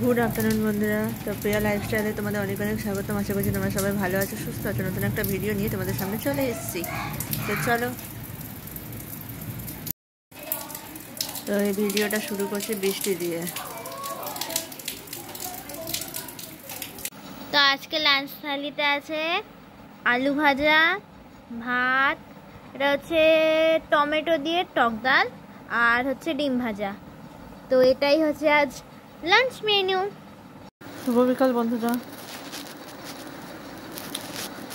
Good afternoon বন্ধুরা। তো প্রিয়া লাইফস্টাইলে তোমাদের অনেক অনেক স্বাগতম। আশা করছি তোমরা সবাই ভালো আছো, সুস্থ আছো। নতুন একটা ভিডিও নিয়ে তোমাদের সামনে চলে এসেছি। তো চলো, তো এই ভিডিওটা শুরু করছি বৃষ্টি দিয়ে। তো আজকে লাঞ্চ থালিতে আছে আলু ভাজা, ভাত, এটা হচ্ছে টমেটো দিয়ে টক ডাল, আর হচ্ছে ডিম ভাজা। তো এটাই হচ্ছে আজ লাঞ্চ মেনু। শুভ বিকাল বন্ধুরা।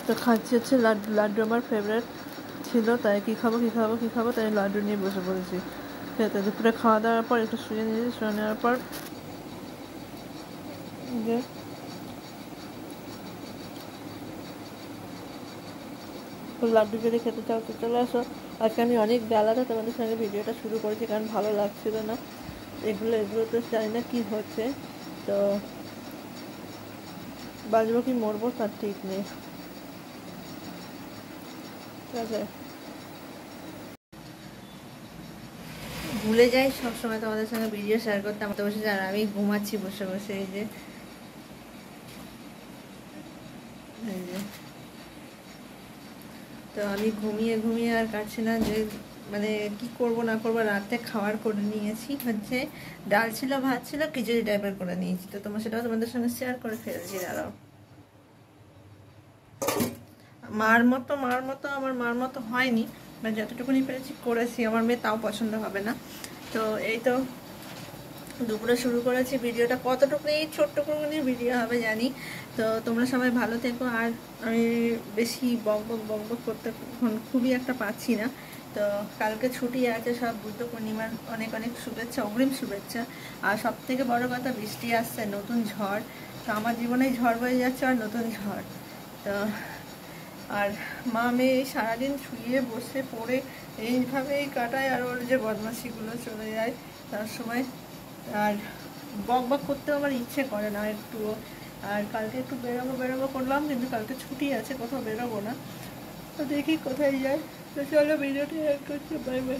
তো খাচ্ছি হচ্ছে লাড্ডু। লাড্ডু আমার ফেভারিট ছিল, তাই কী খাবো তাই লাড্ডু নিয়ে বসে পড়েছি খেতে। দুপুরে খাওয়া দাওয়ার পর একটু শুয়ে নিয়েছি, শুয়ে নেওয়ার পর যে লাড্ডু যদি খেতে চাও তো চলে আসো। আজকে আমি অনেক বেলাতে তোমাদের সঙ্গে ভিডিওটা শুরু করেছি, কারণ ভালো লাগছিল না। এগুলো তো জানি না কী হচ্ছে, তো বাজবো কি মরবো তার ঠিক নেই। ঠিক আছে, ভুলে যাই সবসময় তোমাদের সঙ্গে ভিডিও শেয়ার করতে। আমাদের বসে আর আমি ঘুমাচ্ছি বসে বসে। এই যে তো আমি ঘুমিয়ে আর কাটছি না, যে মানে কি করব না করবো। রাতে খাবার করে নিয়েছি হচ্ছে ডাল ছিল, ভাত ছিল, খিচুড়ি টাইপের করে নিয়েছি। তো সেটাও তোমাদের সঙ্গে শেয়ার করে ফেলছি। দাঁড়াও, মার মতো আমার মার মতো হয়নি, মানে যতটুকুনি পেরেছি করেছি। আমার মেয়ে তাও পছন্দ হবে না। তো এই তো দুপুরে শুরু করেছি ভিডিওটা। কতটুকু এই ছোট্ট করে ভিডিও হবে জানি। তো তোমরা সবাই ভালো থেকো। আর আমি বেশি বক করতে খুবই একটা পাচ্ছি না। তো কালকে ছুটি আছে, সব বুদ্ধ পূর্ণিমার অনেক অনেক শুভেচ্ছা, অগ্রিম শুভেচ্ছা। আর সব থেকে বড় কথা, বৃষ্টি আসছে, নতুন ঝড়। তো আমার জীবনে ঝড় বয়ে যাচ্ছে আর নতুন ঝড়। তো আর মা মেয়ে সারাদিন শুয়ে বসে পড়ে এইভাবেই কাটায়, আর ওর যে বদমাশিগুলো চলে যায় তার সময়। আর বক করতে আমার ইচ্ছে করে না একটুও। আর কালকে একটু বেরোবো করলাম, কিন্তু কালকে ছুটি আছে, কোথাও বেরোবো না। তো দেখি কোথায় যায়। তো চলো, ভিডিওটি করছি। Bye bye.